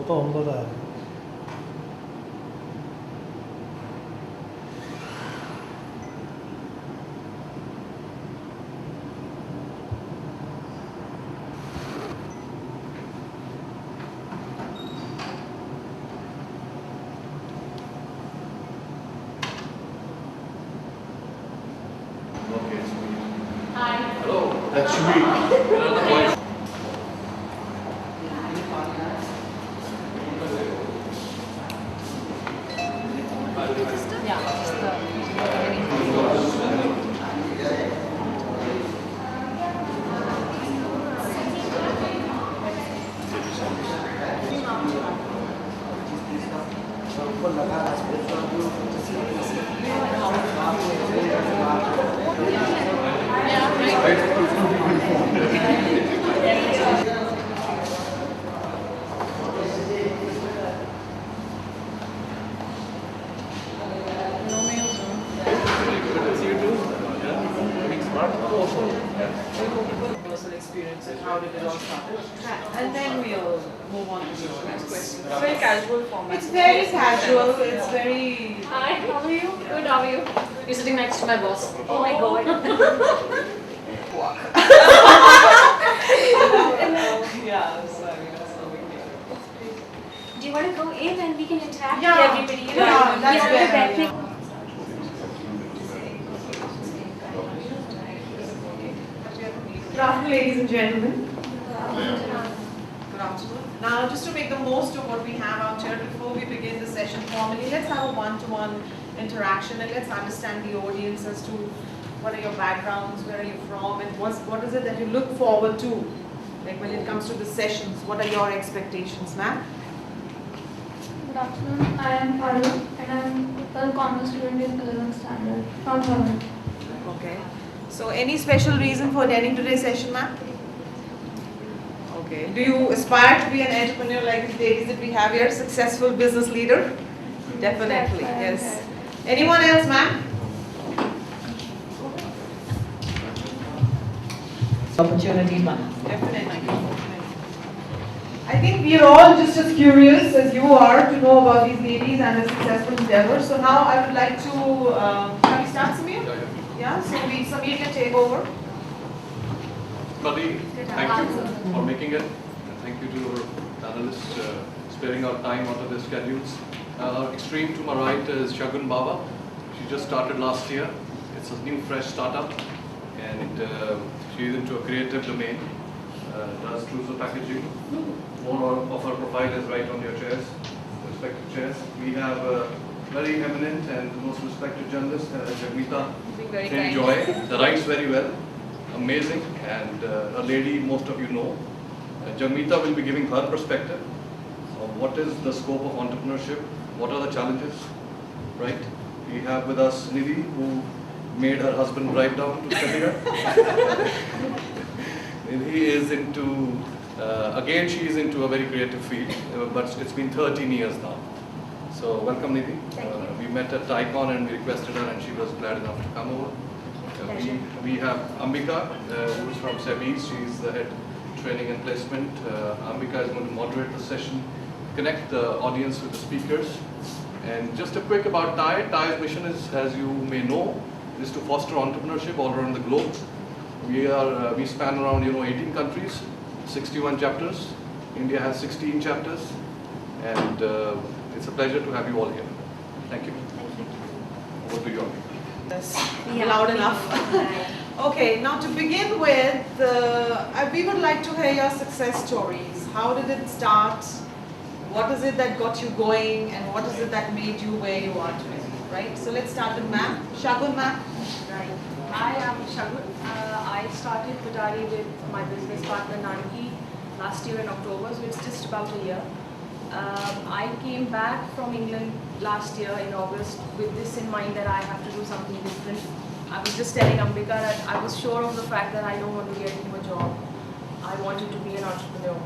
9. Okay, it's me. Hi. Hello, that's me. Another voice. Yeah, just the Good to see you too. Yeah, looking smart. Personal experience and how did it all start? And then we'll move on to the next question. It's very casual format. It's very casual. It's very. Hi, how are you? Good, how are you? You're sitting next to my boss. Oh my god. Yeah, so I mean, that's no big deal. Do you want to go in and we can interact Yeah. with everybody? Yeah, that's better. Good afternoon, ladies and gentlemen. Good afternoon. Now, just to make the most of what we have out here, before we begin the session formally, let's have a one-to-one interaction and let's understand the audience as to what are your backgrounds, where are you from, and what is it that you look forward to, like when it comes to the sessions. What are your expectations, ma'am? Good afternoon, I am Paru and I am a commerce student in 11th standard from Government. Okay. So, any special reason for attending today's session, ma'am? Okay. Do you aspire to be an entrepreneur like the ladies that we have here, successful business leader? Definitely, yes. Anyone else, ma'am? Opportunity, ma'am. Definitely. I think we are all just as curious as you are to know about these ladies and their successful endeavors. So now I would like to, shall we start, Samir? Yeah, so Samir can take over. Buddy, thank you for making it. And thank you to our panelists sparing our time out of their schedules. Extreme to my right is Shagun Baba. She just started last year. It's a new, fresh startup. And she is into a creative domain. Does trousseau packaging. More of her profile is right on your chairs, respected chairs. We have a very eminent and most respected journalist, Jagmeeta Singh Joy, that writes very well, amazing, and a lady most of you know. Jagmeeta will be giving her perspective of what is the scope of entrepreneurship, what are the challenges, right? We have with us Nidhi, who made her husband drive down to Chandigarh. He is into, again she is into a very creative field, but it's been 13 years now. So welcome Nidhi. We met at TiE and we requested her and she was glad enough to come over. We have Ambika, who is from SEBI's. She is the head training and placement. Ambika is going to moderate the session, connect the audience with the speakers. And just a quick about TiE. TiE's mission is, as you may know, is to foster entrepreneurship all around the globe. We span around 18 countries, 61 chapters. India has 16 chapters, and it's a pleasure to have you all here. Thank you. Thank you. Over to you. Yes, Yeah. loud enough. Okay, now to begin with, we would like to hear your success stories. How did it start? What is it that got you going, and what is it that made you where you are today? Right. So let's start with ma'am. Shagun, ma'am. Right. I am Shagun. I started TiE with my business partner Nanki last year in October, so it's just about a year. I came back from England last year in August with this in mind that I have to do something different. I was just telling Ambika that I was sure of the fact that I don't want to get into a job. I wanted to be an entrepreneur.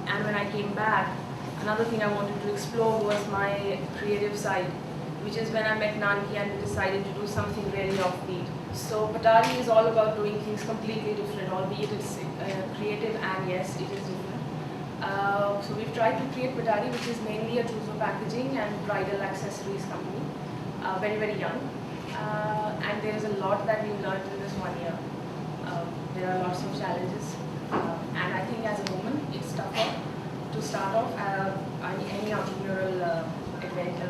And when I came back, another thing I wanted to explore was my creative side, which is when I met Nanki and we decided to do something really offbeat. So TiE is all about doing things completely different, albeit it's creative and yes, it is different. So we've tried to create Bidari, which is mainly a trousseau packaging and bridal accessories company. Very, very young. And there is a lot that we've learned in this 1 year. There are lots of challenges. And I think as a woman, it's tougher to start off any entrepreneurial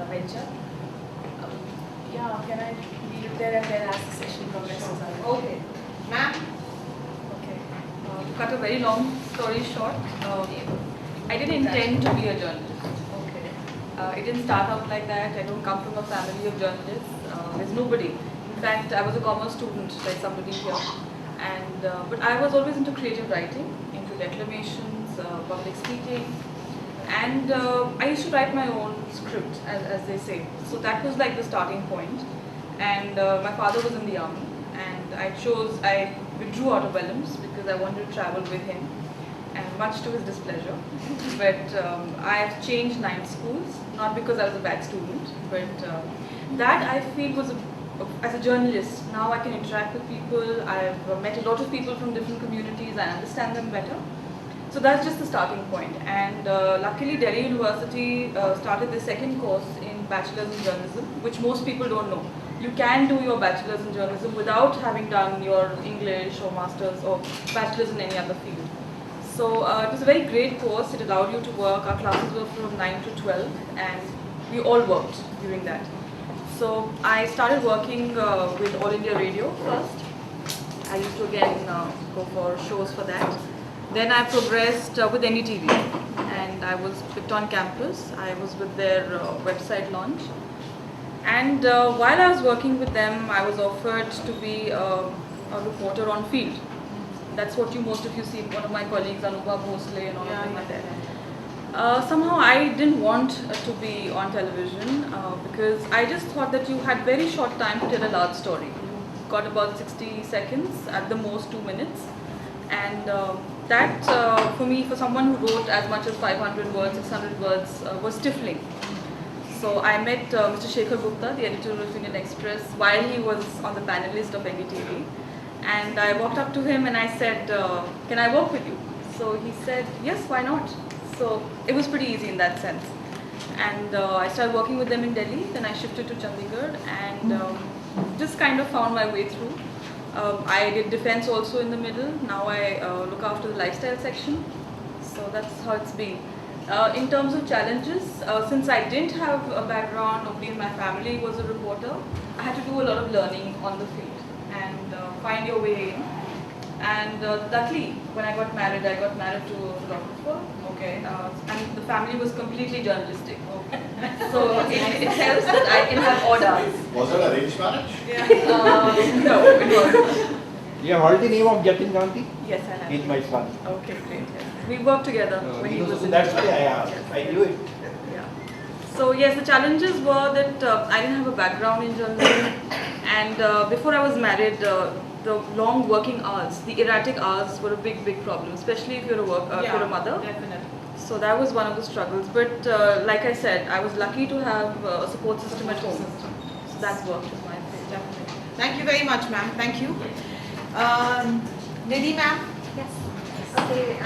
venture. Yeah, can I leave it there and then ask the session progresses? Okay. Ma'am? Okay. To cut a very long story short, I didn't intend to be a journalist. Okay. It didn't start out like that. I don't come from a family of journalists. There's nobody. In fact, I was a commerce student, like somebody here. And but I was always into creative writing, into declamations, public speaking. And I used to write my own script, as they say. So that was like the starting point. And my father was in the army, and I withdrew out of Wellams because I wanted to travel with him, and much to his displeasure. But I have changed 9 schools, not because I was a bad student, but that I feel was as a journalist, now I can interact with people. I've met a lot of people from different communities. I understand them better. So that's just the starting point. And luckily, Delhi University started the second course in Bachelor's in Journalism, which most people don't know. You can do your Bachelor's in Journalism without having done your English or Master's or Bachelor's in any other field. So it was a very great course. It allowed you to work. Our classes were from 9 to 12, and we all worked during that. So I started working with All India Radio first. I used to again go for shows for that. Then I progressed with NDTV, and I was picked on campus. I was with their website launch. And while I was working with them, I was offered to be a reporter on field. That's what most of you see, one of my colleagues, Anubha Bhosle and all of them are there. Somehow I didn't want to be on television because I just thought that you had very short time to tell a large story. You got about 60 seconds, at the most 2 minutes. And that, for me, for someone who wrote as much as 500 words, 600 words, was stifling. So I met Mr. Shekhar Gupta, the editor of Indian Express, while he was on the panelist of NDTV. And I walked up to him and I said, can I work with you? So he said, yes, why not? So it was pretty easy in that sense. And I started working with them in Delhi, then I shifted to Chandigarh and just kind of found my way through. I did defense also in the middle. Now I look after the lifestyle section. So that's how it's been. In terms of challenges, since I didn't have a background, nobody in my family was a reporter, I had to do a lot of learning on the field and find your way in. And luckily, when I got married to a photographer. Okay. And the family was completely journalistic. Okay. So it helps that I can have orders. Was it arranged marriage? Yeah. No, it wasn't. You have heard the name of Jatin Gandhi? Yes, I have. He's my son. Okay, great. Yes. We worked together when he was in. That's why I asked. Yes. I knew it. Yeah. So yes, the challenges were that I didn't have a background in journalism, and before I was married, the long working hours, the erratic hours were a big problem, especially if you're if you're a mother. Definitely. So that was one of the struggles. But like I said, I was lucky to have a support system at home. So that worked in my favor. Definitely. Thank you very much, ma'am. Thank you. Nidhi, ma'am? Yes. Okay.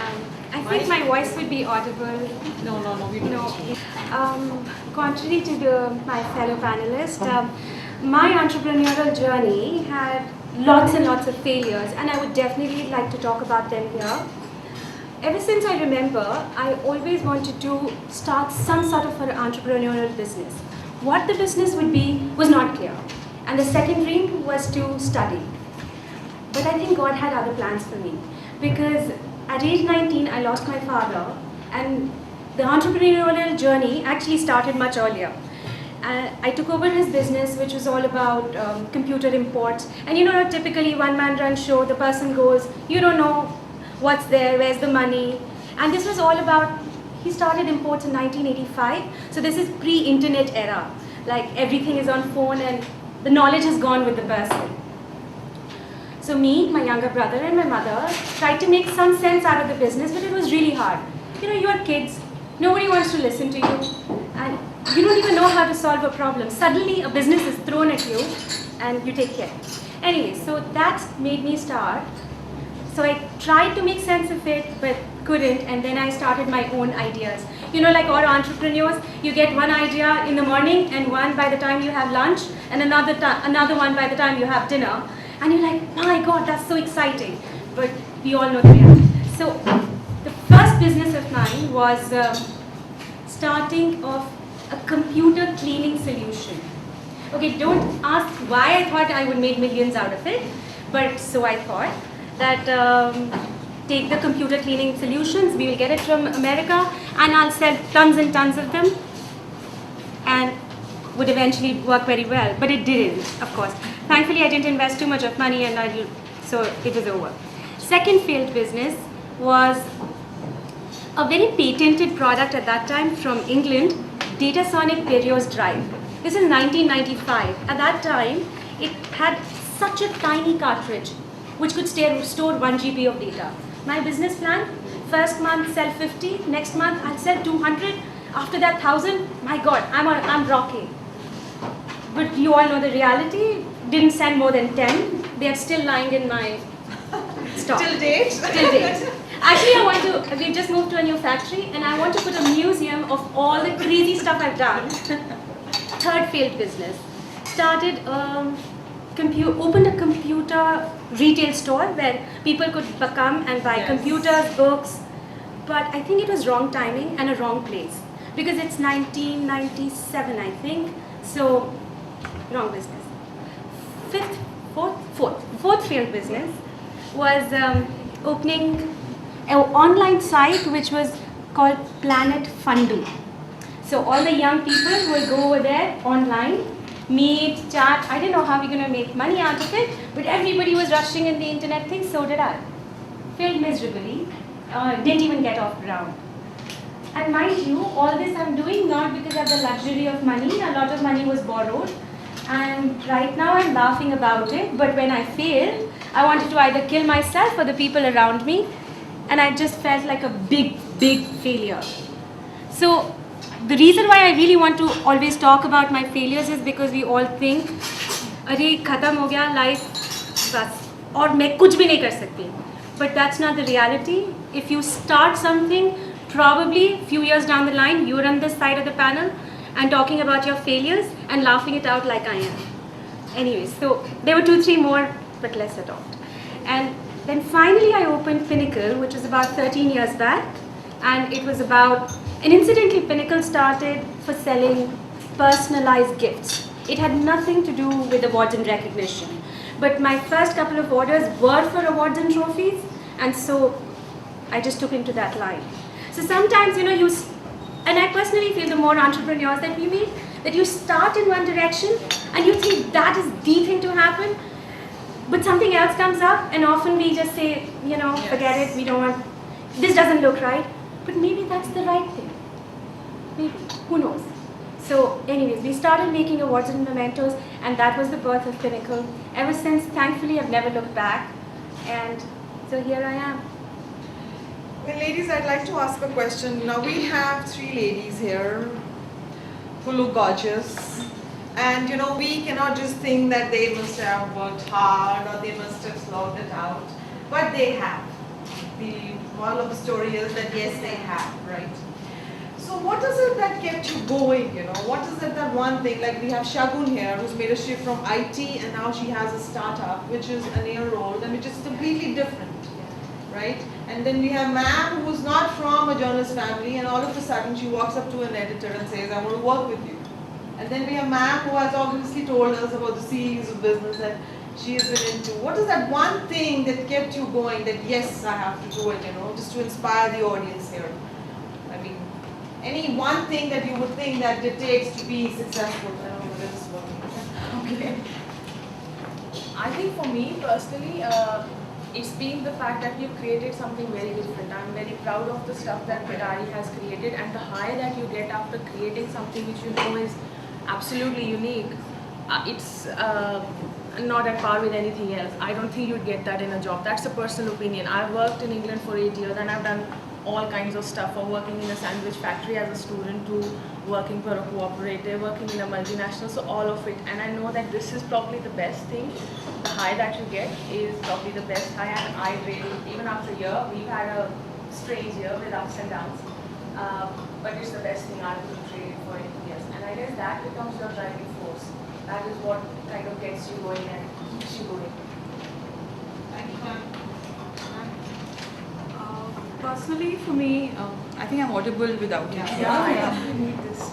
I think my voice would be audible. No, we don't. No. Contrary to my fellow panelists, my entrepreneurial journey had lots and lots of failures, and I would definitely like to talk about them here. Ever since I remember, I always wanted to start some sort of an entrepreneurial business. What the business would be was not clear, and the second dream was to study. But I think God had other plans for me, because at age 19 I lost my father, and the entrepreneurial journey actually started much earlier. I took over his business, which was all about computer imports. And you know, typically one-man run show, the person goes, you don't know what's there, where's the money. And this was all about, he started imports in 1985. So this is pre-internet era. Like everything is on phone and the knowledge has gone with the person. So me, my younger brother and my mother tried to make some sense out of the business, but it was really hard. You know, you are kids, nobody wants to listen to you. And you don't even know how to solve a problem. Suddenly a business is thrown at you and you take care. Anyway, so that made me start So I tried to make sense of it, but couldn't, and then I started my own ideas. You know, like all entrepreneurs, you get one idea in the morning and one by the time you have lunch, and another one by the time you have dinner, and you're like, my God, that's so exciting. But we all know the reality. So the first business of mine was starting off a computer cleaning solution. Okay, don't ask why I thought I would make millions out of it, but so I thought that take the computer cleaning solutions, we will get it from America, and I'll sell tons and tons of them, and would eventually work very well, but it didn't, of course. Thankfully, I didn't invest too much of money, and so it was over. Second failed business was a very patented product at that time from England, Datasonic Perios Drive. This is 1995. At that time, it had such a tiny cartridge which could store 1 GB of data. My business plan, first month sell 50, next month I'll sell 200, after that 1,000, my God, I'm rocking. But you all know the reality, didn't sell more than 10, they are still lying in my stock. Till date? Till date. Actually, we've just moved to a new factory and I want to put a museum of all the crazy stuff I've done. Third failed business. Started, opened a computer retail store where people could come and buy computers, books. But I think it was wrong timing and a wrong place. Because it's 1997, I think. So, wrong business. Fourth failed business was opening an online site which was called Planet Fundu. So all the young people will go over there online, meet, chat. I didn't know how we're going to make money out of it, but everybody was rushing in the internet thing, so did I. Failed miserably, didn't even get off ground. And mind you, all this I'm doing not because I have the luxury of money, a lot of money was borrowed. And right now I'm laughing about it, but when I failed, I wanted to either kill myself or the people around me, and I just felt like a big, big failure. So the reason why I really want to always talk about my failures is because we all think, "Arey, khatam ho gaya life, bas, aur main kuch bhi nahi kar sakti." But that's not the reality. If you start something, probably a few years down the line, you're on this side of the panel and talking about your failures and laughing it out like I am. Anyways, so there were 2-3 more, but less adopt. And then finally I opened Pinnacle, which was about 13 years back. And it was about, and incidentally Pinnacle started for selling personalized gifts. It had nothing to do with awards and recognition. But my first couple of orders were for awards and trophies, and so I just took into that line. So sometimes, you know, and I personally feel the more entrepreneurs that we meet, that you start in one direction and you think that is the thing to happen, but something else comes up and often we just say, you know, forget it, we don't want, this doesn't look right, but maybe that's the right thing. Maybe, who knows? So anyways, we started making awards and mementos, and that was the birth of Pinnacle. Ever since, thankfully, I've never looked back, and so here I am. Well, ladies, I'd like to ask a question. Now, we have 3 ladies here who look gorgeous. And, you know, we cannot just think that they must have worked hard or they must have slogged it out. But they have. The moral of the story is that, yes, they have, right? So what is it that kept you going, you know? What is it that one thing, like we have Shagun here, who's made a shift from IT and now she has a startup, which is a year-old and which is completely different, right? And then we have ma'am who's not from a journalist family and all of a sudden she walks up to an editor and says, I want to work with you. And then we have ma'am who has obviously told us about the series of business that she has been into. What is that one thing that kept you going that, yes, I have to do it, you know, just to inspire the audience here? I mean, any one thing that you would think that it takes to be successful? I don't know whether this is working. Okay. I think for me personally, it's been the fact that we've created something very different. I'm very proud of the stuff that TiE has created and the high that you get after creating something which you know is absolutely unique. It's not at par with anything else. I don't think you'd get that in a job. That's a personal opinion. I've worked in England for 8 years and I've done all kinds of stuff, from working in a sandwich factory as a student to working for a cooperative, working in a multinational, so all of it. And I know that this is probably the best thing. The high that you get is probably the best high, and I really, even after a year, we've had a strange year with ups and downs, but it's the best thing I would trade it for anything else. And I guess that becomes your driving force. That is what kind of gets you going and keeps you going. Thank you, ma'am. Personally, for me, I think I'm audible without it. Yeah. We need this.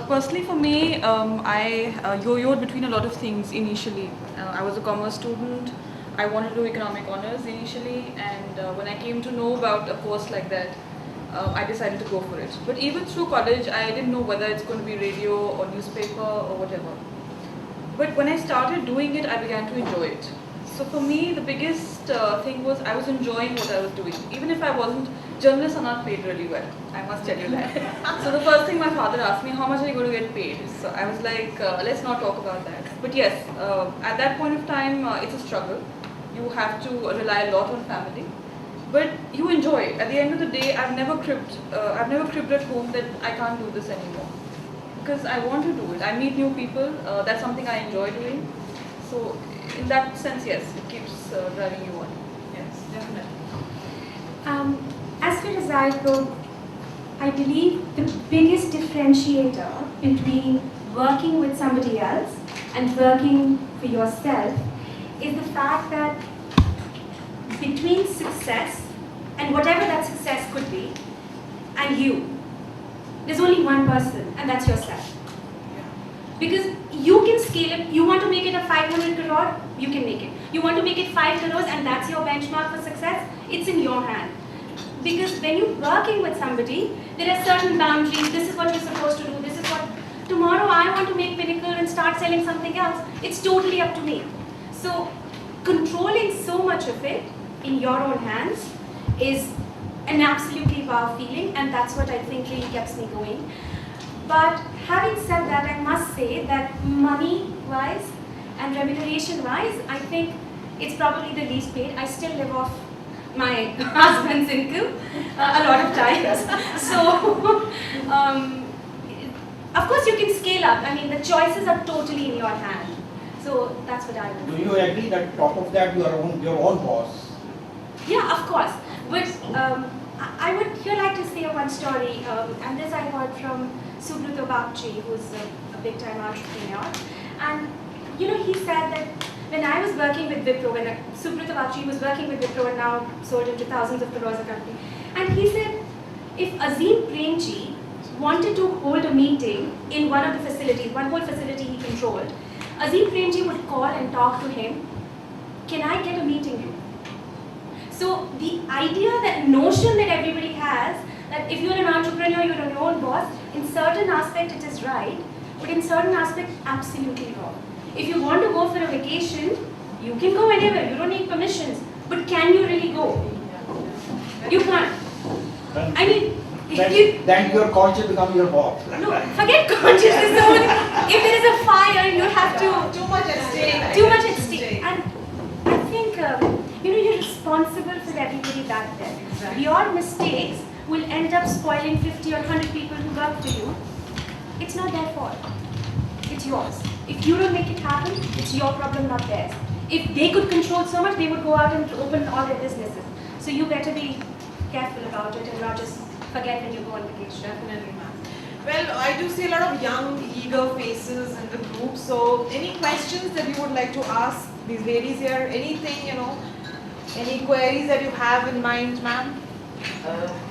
Personally, for me, I yo-yoed between a lot of things initially. I was a commerce student. I wanted to do economic honors initially, and when I came to know about a course like that, I decided to go for it. But even through college, I didn't know whether it's going to be radio or newspaper or whatever. But when I started doing it, I began to enjoy it. So for me, the biggest thing was I was enjoying what I was doing. Even if I wasn't, journalists are not paid really well, I must tell you that. So the first thing my father asked me, how much are you going to get paid? So I was like, let's not talk about that. But yes, at that point of time, it's a struggle. You have to rely a lot on family. But you enjoy it. At the end of the day, I've never cribbed at home that I can't do this anymore. Because I want to do it. I meet new people. That's something I enjoy doing. So in that sense, yes, it keeps driving you on. Yes, definitely. As far as I go, I believe the biggest differentiator between working with somebody else and working for yourself is the fact that between success and whatever that success could be and you, there's only one person, and that's yourself. Because you can scale it. You want to make it a 500 crore, you can make it. You want to make it 5 crores and that's your benchmark for success, it's in your hand. Because when you're working with somebody, there are certain boundaries. This is what you're supposed to do. This is what, tomorrow I want to make Pinnacle and start selling something else. It's totally up to me. So controlling so much of it in your own hands is an absolutely wow feeling, and that's what I think really keeps me going. But having said that, I must say that money-wise and remuneration-wise, I think it's probably the least paid. I still live off my husband's income a lot of times. So, of course you can scale up. I mean, the choices are totally in your hand. So that's what I would Do say. you agree that top of that you are your own boss? Yeah, of course. But I would here like to say one story, and this I heard from Subrata Bagchi, who's a big-time entrepreneur. And you know, he said that when I was working with Wipro, when Subrata Bagchi was working with Wipro and now sold into thousands of crores a company, and he said if Azim Premji wanted to hold a meeting in one of the facilities, one whole facility he controlled, Azim Premji would call and talk to him, can I get a meeting room? So the idea, that notion that everybody has, that if you're an entrepreneur, you're your own boss, in certain aspect it is right, but in certain aspect absolutely wrong. If you want to go for a vacation, you can go anywhere, you don't need permissions, but can you really go? You can't. I mean, then your conscience becomes your boss. no, forget consciousness. If there is a fire, you have to. Too much at stake. Too much at stake. And I think, you know, you're responsible for everybody back there. Exactly. Your mistakes will end up spoiling 50 or 100 people who work for you. It's not their fault. It's yours. If you don't make it happen, it's your problem, not theirs. If they could control so much, they would go out and open all their businesses. So you better be careful about it and not just forget when you go on vacation. Definitely, ma'am. Well, I do see a lot of young, eager faces in the group. So, any questions that you would like to ask these ladies here? Anything, you know, any queries that you have in mind, ma'am? I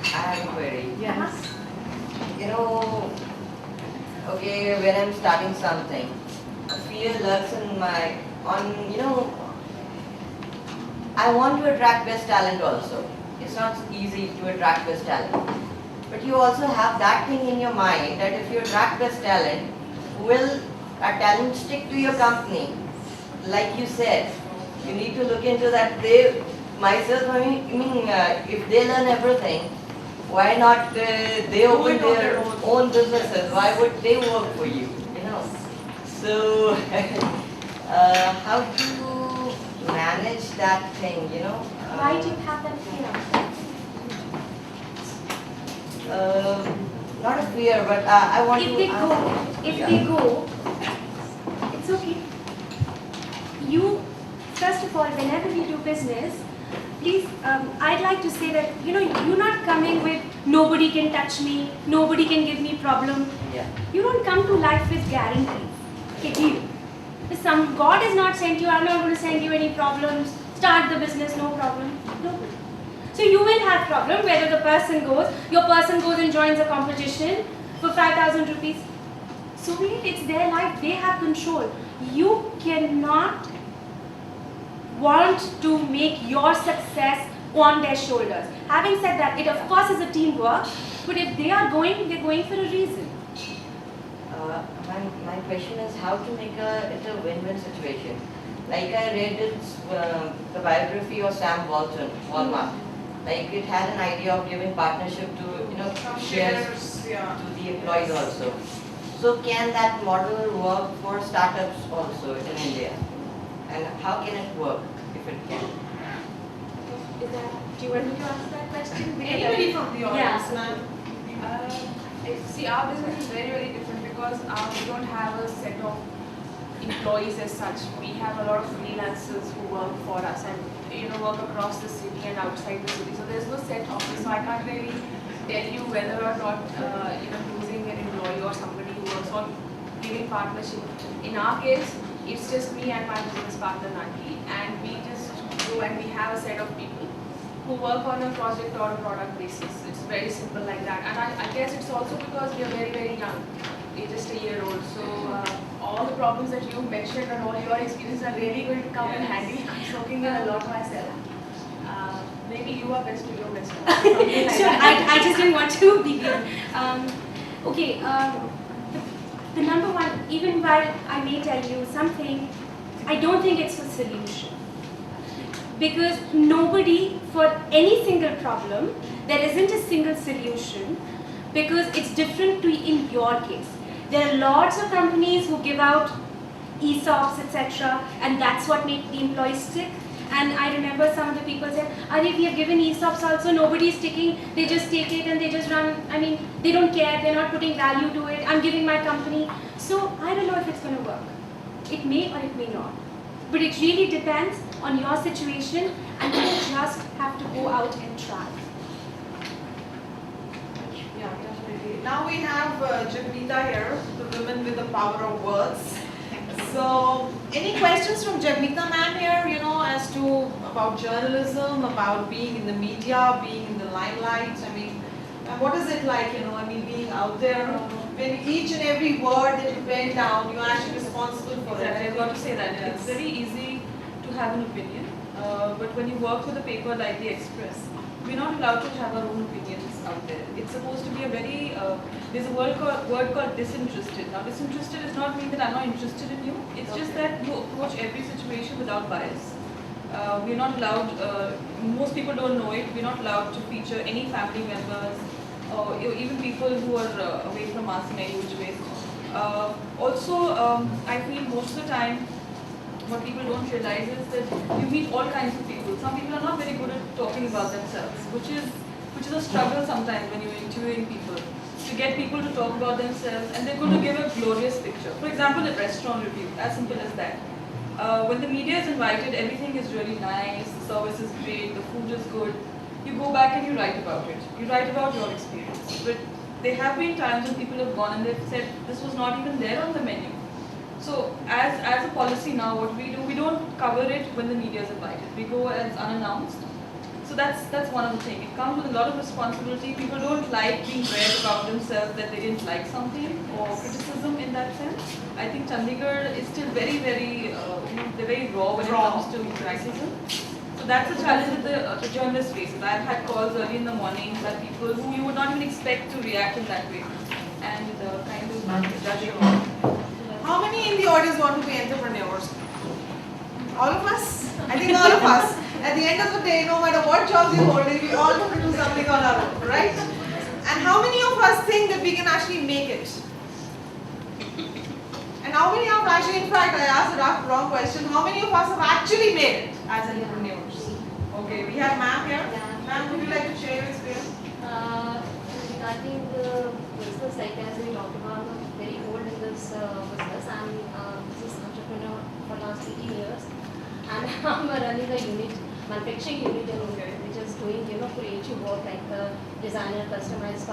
have a query. Yes. You know, okay, when I'm starting something, a fear lurks in I want to attract best talent also. It's not easy to attract best talent. But you also have that thing in your mind that if you attract best talent, will that talent stick to your company? Like you said, you need to look into that. If they learn everything, why not they open their own businesses? Why would they work for you? You know. So how to manage that thing? You know. Why do you have that fear? fear, but I want If to they ask. go, if they go, it's okay. You, first of all, whenever we do business, please, I'd like to say that, you're not coming with nobody can touch me, nobody can give me problem. Yeah. You don't come to life with guarantees. Okay, deal. If God has not sent you, I'm not going to send you any problems. Start the business, no problem. No. So you will have problem whether the person goes, your person goes and joins a competition for 5,000 rupees. So be it, it's their life, they have control. You cannot want to make your success on their shoulders. Having said that, it of course is a teamwork, but if they are going, they're going for a reason. My question is how to make it a win-win situation. Like I read the biography of Sam Walmart. Like it had an idea of giving partnership to shares yeah. to the employees also. So can that model work for startups also in India? And how can it work if it can? Do you want me to answer that question? Anybody from the audience, Yeah. ma'am? See, our business is very, very different because we don't have a set of employees as such. We have a lot of freelancers who work for us and work across the city and outside the city. So there's no set office. So I can't really tell you whether or not losing an employee or somebody who works on giving partnership. In our case, it's just me and my business partner Naki, and we just go and we have a set of people who work on a project or a product basis. It's very simple like that. And I guess it's also because we are very, very young. We're just a year old. So all the problems that you mentioned and all your experiences are really going to come in handy. I'm soaking in a lot myself. Maybe you are best to your best. Something like So that. I just didn't want to be here. Okay, the number one, even while I may tell you something, I don't think it's a solution. Because nobody, for any single problem, there isn't a single solution because it's different in your case. There are lots of companies who give out ESOPs, etc., and that's what makes the employees stick. And I remember some of the people said, if we have given ESOPs also, nobody's sticking, they just take it and they just run, they don't care, they're not putting value to it, I'm giving my company. So I don't know if it's going to work. It may or it may not. But it really depends on your situation and you just have to go out and try. Yeah, definitely. Now we have Jagmeeta here, the woman with the power of words. So, any questions from Jagmeeta ma'am here, as to about journalism, about being in the media, being in the limelight? What is it like, being out there? When each and every word that you pen down, you're actually responsible for Exactly, I it. got to say that. Yes. It's very easy to have an opinion, but when you work with a paper like the Express, we're not allowed to have our own opinions out there. It's supposed to be a very, there's a word called disinterested. Now disinterested does not mean that I'm not interested in you, it's just that you approach every situation without bias. We're not allowed, most people don't know it, we're not allowed to feature any family members, or even people who are away from us in any which way. I feel most of the time, what people don't realize is that you meet all kinds of people. Some people are not very good at talking about themselves, which is a struggle sometimes when you're interviewing people. To get people to talk about themselves and they're going to give a glorious picture. For example, a restaurant review, as simple as that. When the media is invited, everything is really nice, the service is great, the food is good. You go back and you write about it. You write about your experience. But there have been times when people have gone and they've said, this was not even there on the menu. So as a policy now, what we do, we don't cover it when the media is invited. We go as unannounced. So that's one of the things. It comes with a lot of responsibility. People don't like being read about themselves that they didn't like something or criticism in that sense. I think Chandigarh is still very, very, they're very raw when it comes to criticism. So that's a challenge that the journalist faces. I've had calls early in the morning that people who you would not even expect to react in that way and kind of judge you. How many in the audience want to be entrepreneurs? All of us? I think all of us. At the end of the day, no matter what jobs you're holding, we all want to do something on our own, right? And how many of us think that we can actually make it? And how many of actually, in fact, I asked the wrong question, how many of us have actually made it as entrepreneurs? Okay, we have ma'am here. Yeah. Ma'am, would you like to share your experience? Regarding the business I'm running a unit, manufacturing unit in which is doing creative work like designer, customized